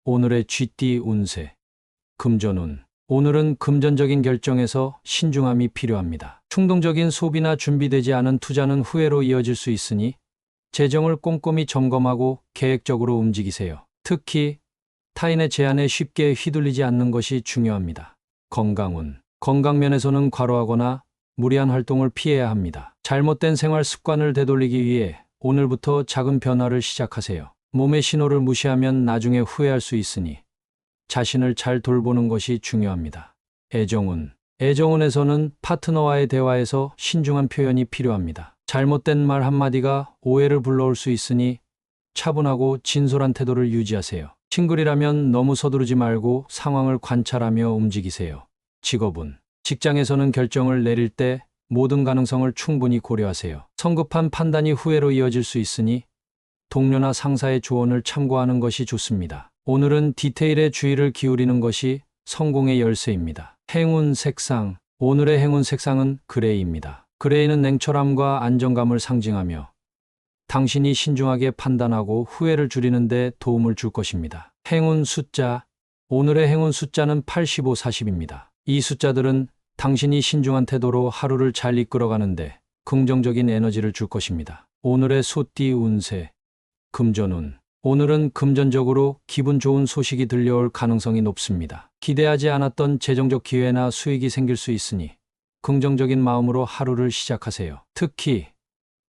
오늘의 쥐띠 운세. 금전운. 오늘은 금전적인 결정에서 신중함이 필요합니다. 충동적인 소비나 준비되지 않은 투자는 후회로 이어질 수 있으니 재정을 꼼꼼히 점검하고 계획적으로 움직이세요. 특히 타인의 제안에 쉽게 휘둘리지 않는 것이 중요합니다. 건강운. 건강면에서는 과로하거나 무리한 활동을 피해야 합니다. 잘못된 생활 습관을 되돌리기 위해 오늘부터 작은 변화를 시작하세요. 몸의 신호를 무시하면 나중에 후회할 수 있으니 자신을 잘 돌보는 것이 중요합니다. 애정운. 애정운에서는 파트너와의 대화에서 신중한 표현이 필요합니다. 잘못된 말 한마디가 오해를 불러올 수 있으니 차분하고 진솔한 태도를 유지하세요. 싱글이라면 너무 서두르지 말고 상황을 관찰하며 움직이세요. 직업운. 직장에서는 결정을 내릴 때 모든 가능성을 충분히 고려하세요. 성급한 판단이 후회로 이어질 수 있으니 동료나 상사의 조언을 참고하는 것이 좋습니다. 오늘은 디테일에 주의를 기울이는 것이 성공의 열쇠입니다. 행운 색상. 오늘의 행운 색상은 그레이입니다. 그레이는 냉철함과 안정감을 상징하며 당신이 신중하게 판단하고 후회를 줄이는 데 도움을 줄 것입니다. 행운 숫자. 오늘의 행운 숫자는 85, 40입니다. 이 숫자들은 당신이 신중한 태도로 하루를 잘 이끌어가는데 긍정적인 에너지를 줄 것입니다. 오늘의 소띠 운세. 금전운. 오늘은 금전적으로 기분 좋은 소식이 들려올 가능성이 높습니다. 기대하지 않았던 재정적 기회나 수익이 생길 수 있으니 긍정적인 마음으로 하루를 시작하세요. 특히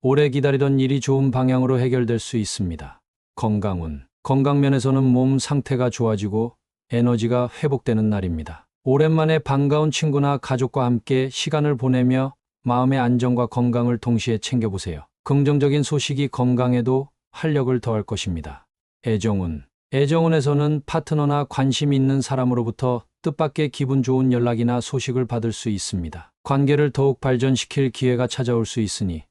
오래 기다리던 일이 좋은 방향으로 해결될 수 있습니다. 건강운. 건강면에서는 몸 상태가 좋아지고 에너지가 회복되는 날입니다. 오랜만에 반가운 친구나 가족과 함께 시간을 보내며 마음의 안정과 건강을 동시에 챙겨보세요. 긍정적인 소식이 건강에도 활력을 더할 것입니다. 애정운. 애정운에서는 파트너나 관심 있는 사람으로부터 뜻밖의 기분 좋은 연락이나 소식을 받을 수 있습니다. 관계를 더욱 발전시킬 기회가 찾아올 수 있으니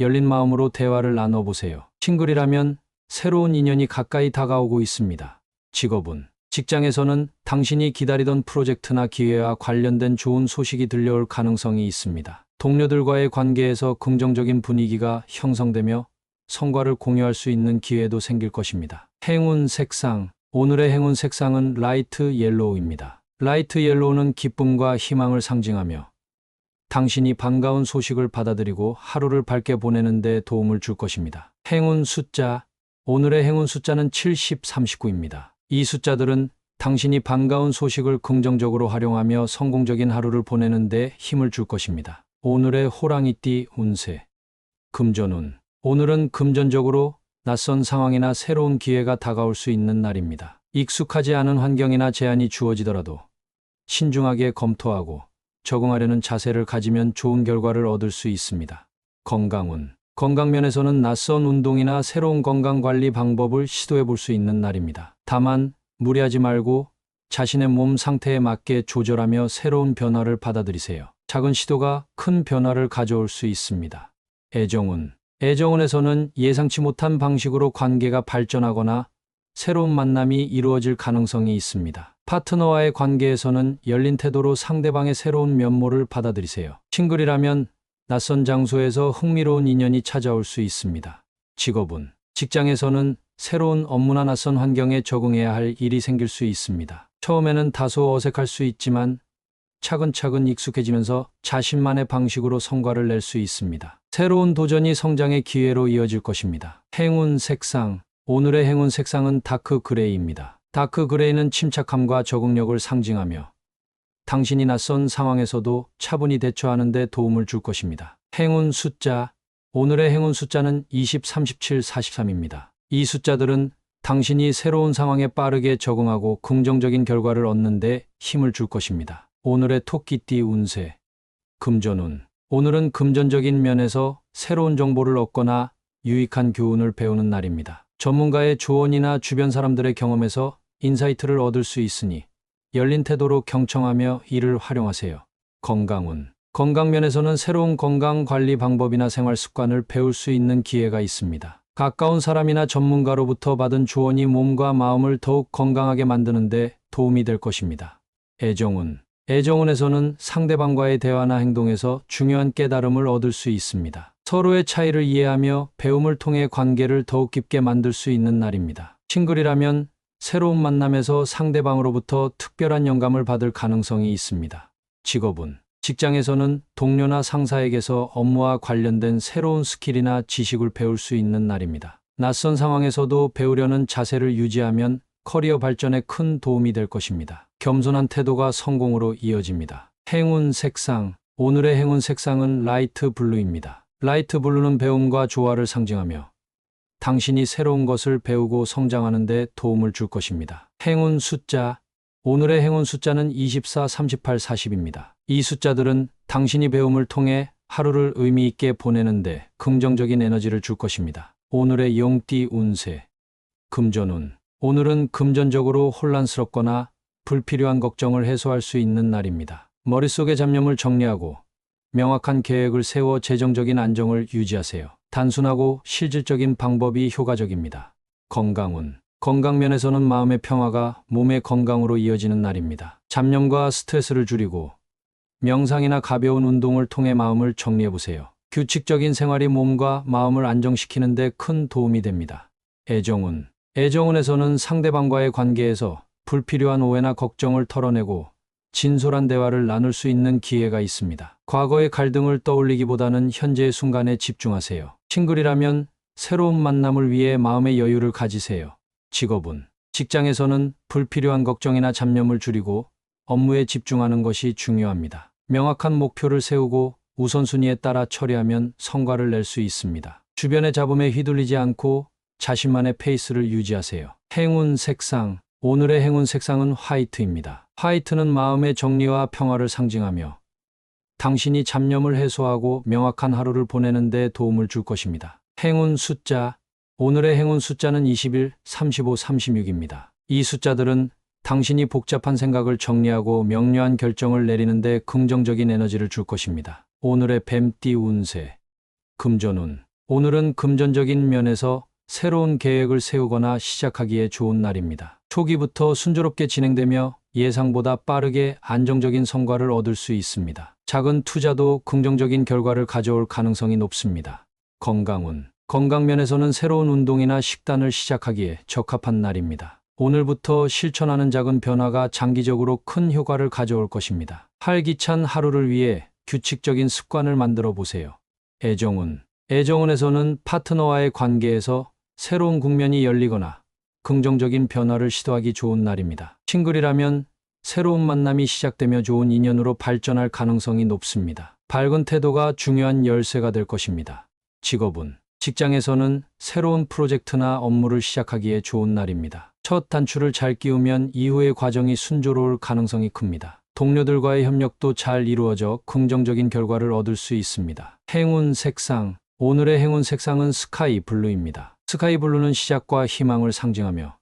열린 마음으로 대화를 나눠보세요. 싱글이라면 새로운 인연이 가까이 다가오고 있습니다. 직업운. 직장에서는 당신이 기다리던 프로젝트나 기회와 관련된 좋은 소식이 들려올 가능성이 있습니다. 동료들과의 관계에서 긍정적인 분위기가 형성되며 성과를 공유할 수 있는 기회도 생길 것입니다. 행운 색상. 오늘의 행운 색상은 라이트 옐로우입니다. 라이트 옐로우는 기쁨과 희망을 상징하며 당신이 반가운 소식을 받아들이고 하루를 밝게 보내는 데 도움을 줄 것입니다. 행운 숫자. 오늘의 행운 숫자는 70, 39입니다. 이 숫자들은 당신이 반가운 소식을 긍정적으로 활용하며 성공적인 하루를 보내는 데 힘을 줄 것입니다. 오늘의 호랑이띠 운세. 금전운. 오늘은 금전적으로 낯선 상황이나 새로운 기회가 다가올 수 있는 날입니다. 익숙하지 않은 환경이나 제한이 주어지더라도 신중하게 검토하고 적응하려는 자세를 가지면 좋은 결과를 얻을 수 있습니다. 건강운. 건강면에서는 낯선 운동이나 새로운 건강관리 방법을 시도해 볼 수 있는 날입니다. 다만 무리하지 말고 자신의 몸 상태에 맞게 조절하며 새로운 변화를 받아들이세요. 작은 시도가 큰 변화를 가져올 수 있습니다. 애정운. 애정운에서는 예상치 못한 방식으로 관계가 발전하거나 새로운 만남이 이루어질 가능성이 있습니다. 파트너와의 관계에서는 열린 태도로 상대방의 새로운 면모를 받아들이세요. 싱글이라면 낯선 장소에서 흥미로운 인연이 찾아올 수 있습니다. 직업운. 직장에서는 새로운 업무나 낯선 환경에 적응해야 할 일이 생길 수 있습니다. 처음에는 다소 어색할 수 있지만 차근차근 익숙해지면서 자신만의 방식으로 성과를 낼 수 있습니다. 새로운 도전이 성장의 기회로 이어질 것입니다. 행운 색상. 오늘의 행운 색상은 다크 그레이입니다. 다크 그레이는 침착함과 적응력을 상징하며 당신이 낯선 상황에서도 차분히 대처하는 데 도움을 줄 것입니다. 행운 숫자. 오늘의 행운 숫자는 20, 37, 43입니다. 이 숫자들은 당신이 새로운 상황에 빠르게 적응하고 긍정적인 결과를 얻는 데 힘을 줄 것입니다. 오늘의 토끼띠 운세. 금전운. 오늘은 금전적인 면에서 새로운 정보를 얻거나 유익한 교훈을 배우는 날입니다. 전문가의 조언이나 주변 사람들의 경험에서 인사이트를 얻을 수 있으니 열린 태도로 경청하며 이를 활용하세요. 건강운. 건강면에서는 새로운 건강관리 방법이나 생활 습관을 배울 수 있는 기회가 있습니다. 가까운 사람이나 전문가로부터 받은 조언이 몸과 마음을 더욱 건강하게 만드는 데 도움이 될 것입니다. 애정운. 애정운에서는 상대방과의 대화나 행동에서 중요한 깨달음을 얻을 수 있습니다. 서로의 차이를 이해하며 배움을 통해 관계를 더욱 깊게 만들 수 있는 날입니다. 싱글이라면 새로운 만남에서 상대방으로부터 특별한 영감을 받을 가능성이 있습니다. 직업운. 직장에서는 동료나 상사에게서 업무와 관련된 새로운 스킬이나 지식을 배울 수 있는 날입니다. 낯선 상황에서도 배우려는 자세를 유지하면 커리어 발전에 큰 도움이 될 것입니다. 겸손한 태도가 성공으로 이어집니다. 행운 색상. 오늘의 행운 색상은 라이트 블루입니다. 라이트 블루는 배움과 조화를 상징하며 당신이 새로운 것을 배우고 성장하는 데 도움을 줄 것입니다. 행운 숫자. 오늘의 행운 숫자는 24, 38, 40입니다. 이 숫자들은 당신이 배움을 통해 하루를 의미 있게 보내는데 긍정적인 에너지를 줄 것입니다. 오늘의 용띠 운세. 금전운. 오늘은 금전적으로 혼란스럽거나 불필요한 걱정을 해소할 수 있는 날입니다. 머릿속의 잡념을 정리하고 명확한 계획을 세워 재정적인 안정을 유지하세요. 단순하고 실질적인 방법이 효과적입니다. 건강운. 건강면에서는 마음의 평화가 몸의 건강으로 이어지는 날입니다. 잡념과 스트레스를 줄이고 명상이나 가벼운 운동을 통해 마음을 정리해보세요. 규칙적인 생활이 몸과 마음을 안정시키는 데 큰 도움이 됩니다. 애정운. 애정운에서는 상대방과의 관계에서 불필요한 오해나 걱정을 털어내고 진솔한 대화를 나눌 수 있는 기회가 있습니다. 과거의 갈등을 떠올리기보다는 현재의 순간에 집중하세요. 싱글이라면 새로운 만남을 위해 마음의 여유를 가지세요. 직업운. 직장에서는 불필요한 걱정이나 잡념을 줄이고 업무에 집중하는 것이 중요합니다. 명확한 목표를 세우고 우선순위에 따라 처리하면 성과를 낼 수 있습니다. 주변의 잡음에 휘둘리지 않고 자신만의 페이스를 유지하세요. 행운 색상. 오늘의 행운 색상은 화이트입니다. 화이트는 마음의 정리와 평화를 상징하며 당신이 잡념을 해소하고 명확한 하루를 보내는 데 도움을 줄 것입니다. 행운 숫자. 오늘의 행운 숫자는 21, 35, 36입니다. 이 숫자들은 당신이 복잡한 생각을 정리하고 명료한 결정을 내리는 데 긍정적인 에너지를 줄 것입니다. 오늘의 뱀띠 운세. 금전운. 오늘은 금전적인 면에서 새로운 계획을 세우거나 시작하기에 좋은 날입니다. 초기부터 순조롭게 진행되며 예상보다 빠르게 안정적인 성과를 얻을 수 있습니다. 작은 투자도 긍정적인 결과를 가져올 가능성이 높습니다. 건강운. 건강면에서는 새로운 운동이나 식단을 시작하기에 적합한 날입니다. 오늘부터 실천하는 작은 변화가 장기적으로 큰 효과를 가져올 것입니다. 활기찬 하루를 위해 규칙적인 습관을 만들어 보세요. 애정운. 애정운에서는 파트너와의 관계에서 새로운 국면이 열리거나 긍정적인 변화를 시도하기 좋은 날입니다. 싱글이라면 새로운 만남이 시작되며 좋은 인연으로 발전할 가능성이 높습니다. 밝은 태도가 중요한 열쇠가 될 것입니다. 직업운. 직장에서는 새로운 프로젝트나 업무를 시작하기에 좋은 날입니다. 첫 단추를 잘 끼우면 이후의 과정이 순조로울 가능성이 큽니다. 동료들과의 협력도 잘 이루어져 긍정적인 결과를 얻을 수 있습니다. 행운 색상. 오늘의 행운 색상은 스카이 블루입니다. 스카이 블루는 시작과 희망을 상징하며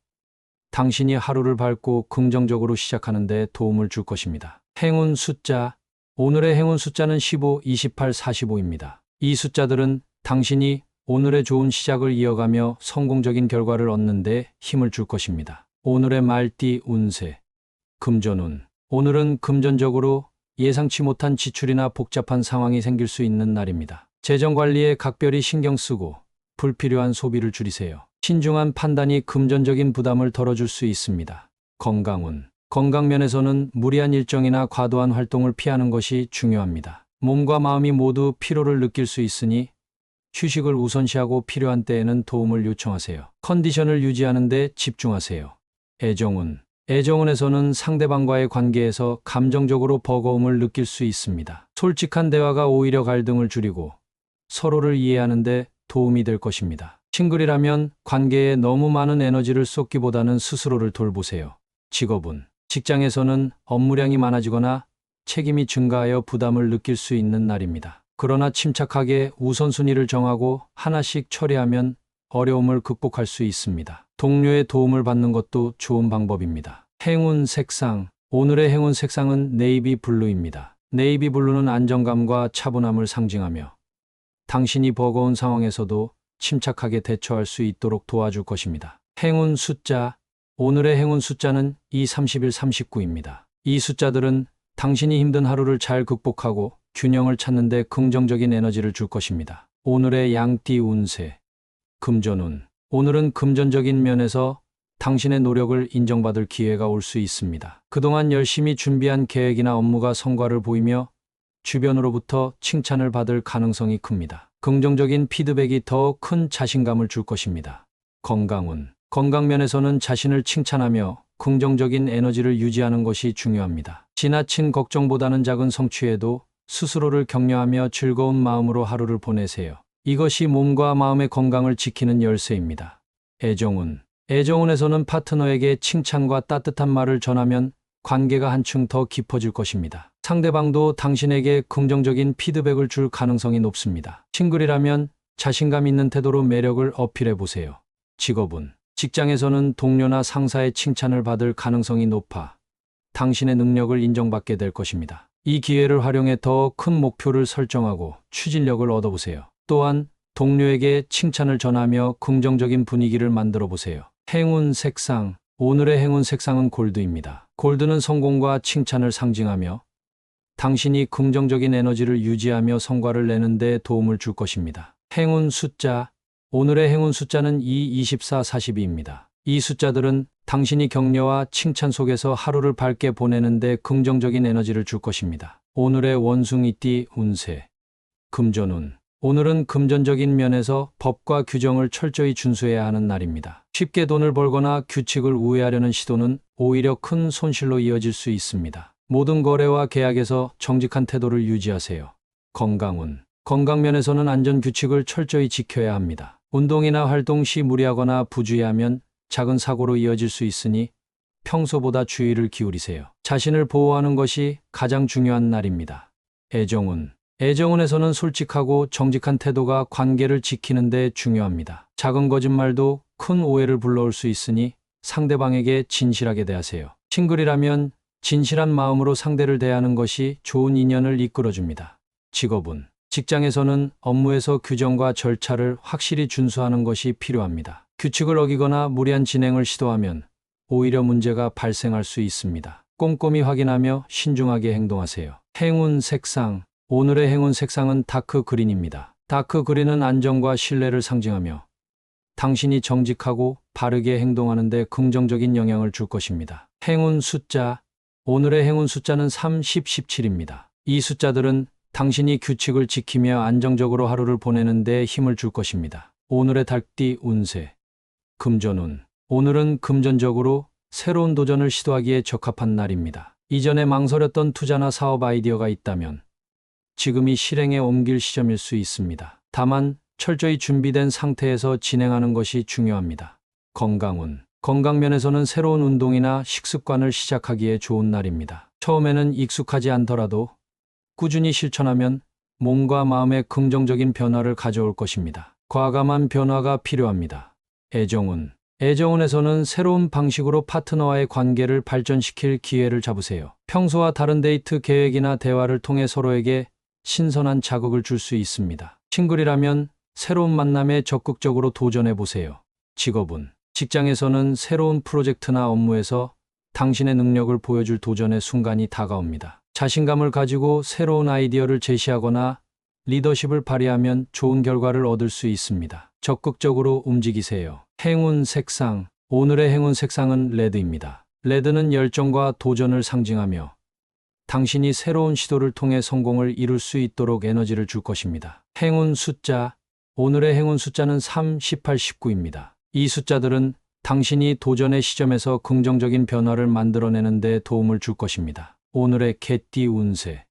당신이 하루를 밝고 긍정적으로 시작하는 데 도움을 줄 것입니다. 행운 숫자. 오늘의 행운 숫자는 15, 28, 45입니다. 이 숫자들은 당신이 오늘의 좋은 시작을 이어가며 성공적인 결과를 얻는 데 힘을 줄 것입니다. 오늘의 말띠 운세. 금전운. 오늘은 금전적으로 예상치 못한 지출이나 복잡한 상황이 생길 수 있는 날입니다. 재정 관리에 각별히 신경 쓰고 불필요한 소비를 줄이세요. 신중한 판단이 금전적인 부담을 덜어줄 수 있습니다. 건강운. 건강면에서는 무리한 일정이나 과도한 활동을 피하는 것이 중요합니다. 몸과 마음이 모두 피로를 느낄 수 있으니 휴식을 우선시하고 필요한 때에는 도움을 요청하세요. 컨디션을 유지하는 데 집중하세요. 애정운. 애정운에서는 상대방과의 관계에서 감정적으로 버거움을 느낄 수 있습니다. 솔직한 대화가 오히려 갈등을 줄이고 서로를 이해하는 데 도움이 될 것입니다. 싱글이라면 관계에 너무 많은 에너지를 쏟기보다는 스스로를 돌보세요. 직업운. 직장에서는 업무량이 많아지거나 책임이 증가하여 부담을 느낄 수 있는 날입니다. 그러나 침착하게 우선순위를 정하고 하나씩 처리하면 어려움을 극복할 수 있습니다. 동료의 도움을 받는 것도 좋은 방법입니다. 행운 색상. 오늘의 행운 색상은 네이비 블루입니다. 네이비 블루는 안정감과 차분함을 상징하며 당신이 버거운 상황에서도 침착하게 대처할 수 있도록 도와줄 것입니다. 행운 숫자. 오늘의 행운 숫자는 2, 31, 39입니다. 이 숫자들은 당신이 힘든 하루를 잘 극복하고 균형을 찾는 데 긍정적인 에너지를 줄 것입니다. 오늘의 양띠 운세. 금전운. 오늘은 금전적인 면에서 당신의 노력을 인정받을 기회가 올 수 있습니다. 그동안 열심히 준비한 계획이나 업무가 성과를 보이며 주변으로부터 칭찬을 받을 가능성이 큽니다. 긍정적인 피드백이 더 큰 자신감을 줄 것입니다. 건강운. 건강면에서는 자신을 칭찬하며 긍정적인 에너지를 유지하는 것이 중요합니다. 지나친 걱정보다는 작은 성취에도 스스로를 격려하며 즐거운 마음으로 하루를 보내세요. 이것이 몸과 마음의 건강을 지키는 열쇠입니다. 애정운. 애정운에서는 파트너에게 칭찬과 따뜻한 말을 전하면 관계가 한층 더 깊어질 것입니다. 상대방도 당신에게 긍정적인 피드백을 줄 가능성이 높습니다. 싱글이라면 자신감 있는 태도로 매력을 어필해 보세요. 직업운. 직장에서는 동료나 상사의 칭찬을 받을 가능성이 높아 당신의 능력을 인정받게 될 것입니다. 이 기회를 활용해 더 큰 목표를 설정하고 추진력을 얻어보세요. 또한 동료에게 칭찬을 전하며 긍정적인 분위기를 만들어 보세요. 행운 색상. 오늘의 행운 색상은 골드입니다. 골드는 성공과 칭찬을 상징하며 당신이 긍정적인 에너지를 유지하며 성과를 내는 데 도움을 줄 것입니다. 행운 숫자. 오늘의 행운 숫자는 2, 24, 42입니다. 이 숫자들은 당신이 격려와 칭찬 속에서 하루를 밝게 보내는 데 긍정적인 에너지를 줄 것입니다. 오늘의 원숭이띠 운세. 금전운. 오늘은 금전적인 면에서 법과 규정을 철저히 준수해야 하는 날입니다. 쉽게 돈을 벌거나 규칙을 우회하려는 시도는 오히려 큰 손실로 이어질 수 있습니다. 모든 거래와 계약에서 정직한 태도를 유지하세요. 건강운. 건강면에서는 안전 규칙을 철저히 지켜야 합니다. 운동이나 활동 시 무리하거나 부주의하면 작은 사고로 이어질 수 있으니 평소보다 주의를 기울이세요. 자신을 보호하는 것이 가장 중요한 날입니다. 애정운. 애정운에서는 솔직하고 정직한 태도가 관계를 지키는 데 중요합니다. 작은 거짓말도 큰 오해를 불러올 수 있으니 상대방에게 진실하게 대하세요. 싱글이라면 진실한 마음으로 상대를 대하는 것이 좋은 인연을 이끌어줍니다. 직업운. 직장에서는 업무에서 규정과 절차를 확실히 준수하는 것이 필요합니다. 규칙을 어기거나 무리한 진행을 시도하면 오히려 문제가 발생할 수 있습니다. 꼼꼼히 확인하며 신중하게 행동하세요. 행운 색상. 오늘의 행운 색상은 다크 그린입니다. 다크 그린은 안정과 신뢰를 상징하며 당신이 정직하고 바르게 행동하는 데 긍정적인 영향을 줄 것입니다. 행운 숫자. 오늘의 행운 숫자는 3, 10, 17입니다. 이 숫자들은 당신이 규칙을 지키며 안정적으로 하루를 보내는 데 힘을 줄 것입니다. 오늘의 달띠 운세. 금전운. 오늘은 금전적으로 새로운 도전을 시도하기에 적합한 날입니다. 이전에 망설였던 투자나 사업 아이디어가 있다면 지금이 실행에 옮길 시점일 수 있습니다. 다만 철저히 준비된 상태에서 진행하는 것이 중요합니다. 건강운. 건강면에서는 새로운 운동이나 식습관을 시작하기에 좋은 날입니다. 처음에는 익숙하지 않더라도 꾸준히 실천하면 몸과 마음에 긍정적인 변화를 가져올 것입니다. 과감한 변화가 필요합니다. 애정운. 애정운에서는 새로운 방식으로 파트너와의 관계를 발전시킬 기회를 잡으세요. 평소와 다른 데이트 계획이나 대화를 통해 서로에게 신선한 자극을 줄 수 있습니다. 싱글이라면 새로운 만남에 적극적으로 도전해 보세요. 직업운. 직장에서는 새로운 프로젝트나 업무에서 당신의 능력을 보여줄 도전의 순간이 다가옵니다. 자신감을 가지고 새로운 아이디어를 제시하거나 리더십을 발휘하면 좋은 결과를 얻을 수 있습니다. 적극적으로 움직이세요. 행운 색상. 오늘의 행운 색상은 레드입니다. 레드는 열정과 도전을 상징하며 당신이 새로운 시도를 통해 성공을 이룰 수 있도록 에너지를 줄 것입니다. 행운 숫자. 오늘의 행운 숫자는 3, 18, 19입니다. 이 숫자들은 당신이 도전의 시점에서 긍정적인 변화를 만들어내는 데 도움을 줄 것입니다. 오늘의 개띠 운세.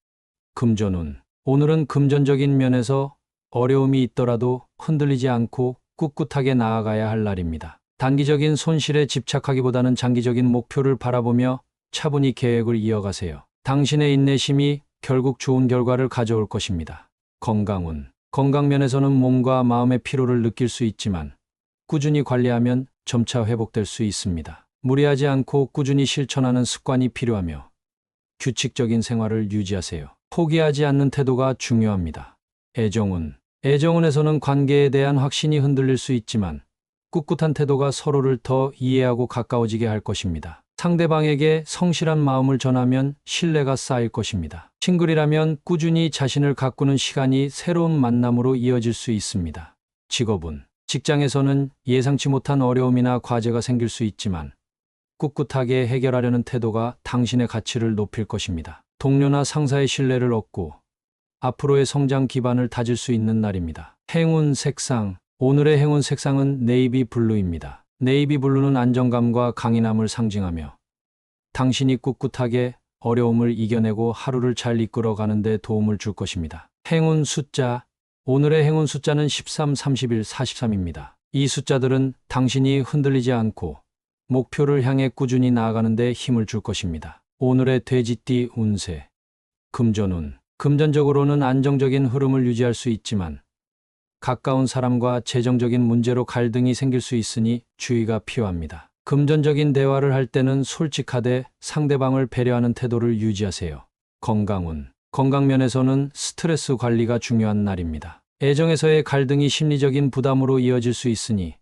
금전운. 오늘은 금전적인 면에서 어려움이 있더라도 흔들리지 않고 꿋꿋하게 나아가야 할 날입니다. 단기적인 손실에 집착하기보다는 장기적인 목표를 바라보며 차분히 계획을 이어가세요. 당신의 인내심이 결국 좋은 결과를 가져올 것입니다. 건강운. 건강면에서는 몸과 마음의 피로를 느낄 수 있지만 꾸준히 관리하면 점차 회복될 수 있습니다. 무리하지 않고 꾸준히 실천하는 습관이 필요하며 규칙적인 생활을 유지하세요. 포기하지 않는 태도가 중요합니다. 애정운. 애정운에서는 관계에 대한 확신이 흔들릴 수 있지만 꿋꿋한 태도가 서로를 더 이해하고 가까워지게 할 것입니다. 상대방에게 성실한 마음을 전하면 신뢰가 쌓일 것입니다. 싱글이라면 꾸준히 자신을 가꾸는 시간이 새로운 만남으로 이어질 수 있습니다. 직업운. 직장에서는 예상치 못한 어려움이나 과제가 생길 수 있지만 꿋꿋하게 해결하려는 태도가 당신의 가치를 높일 것입니다. 동료나 상사의 신뢰를 얻고 앞으로의 성장 기반을 다질 수 있는 날입니다. 행운 색상. 오늘의 행운 색상은 네이비 블루입니다. 네이비 블루는 안정감과 강인함을 상징하며 당신이 꿋꿋하게 어려움을 이겨내고 하루를 잘 이끌어가는 데 도움을 줄 것입니다. 행운 숫자. 오늘의 행운 숫자는 13, 31, 43입니다. 이 숫자들은 당신이 흔들리지 않고 목표를 향해 꾸준히 나아가는 데 힘을 줄 것입니다. 오늘의 돼지띠 운세. 금전운. 금전적으로는 안정적인 흐름을 유지할 수 있지만 가까운 사람과 재정적인 문제로 갈등이 생길 수 있으니 주의가 필요합니다. 금전적인 대화를 할 때는 솔직하되 상대방을 배려하는 태도를 유지하세요. 건강운. 건강면에서는 스트레스 관리가 중요한 날입니다. 애정에서의 갈등이 심리적인 부담으로 이어질 수 있으니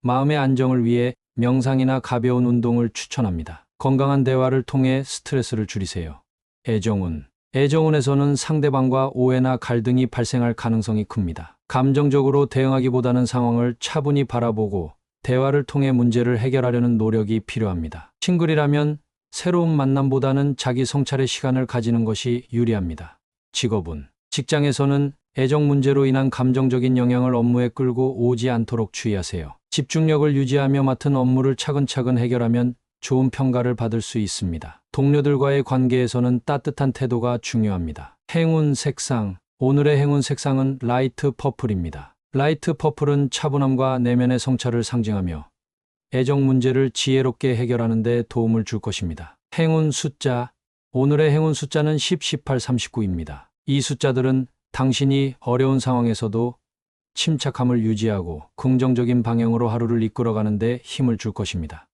마음의 안정을 위해 명상이나 가벼운 운동을 추천합니다. 건강한 대화를 통해 스트레스를 줄이세요. 애정운. 애정운에서는 상대방과 오해나 갈등이 발생할 가능성이 큽니다. 감정적으로 대응하기보다는 상황을 차분히 바라보고 대화를 통해 문제를 해결하려는 노력이 필요합니다. 싱글이라면 새로운 만남보다는 자기 성찰의 시간을 가지는 것이 유리합니다. 직업운. 직장에서는 애정 문제로 인한 감정적인 영향을 업무에 끌고 오지 않도록 주의하세요. 집중력을 유지하며 맡은 업무를 차근차근 해결하면 좋은 평가를 받을 수 있습니다. 동료들과의 관계에서는 따뜻한 태도가 중요합니다. 행운 색상. 오늘의 행운 색상은 라이트 퍼플입니다. 라이트 퍼플은 차분함과 내면의 성찰을 상징하며 애정 문제를 지혜롭게 해결하는 데 도움을 줄 것입니다. 행운 숫자. 오늘의 행운 숫자는 10, 18, 39입니다. 이 숫자들은 당신이 어려운 상황에서도 침착함을 유지하고 긍정적인 방향으로 하루를 이끌어가는 데 힘을 줄 것입니다.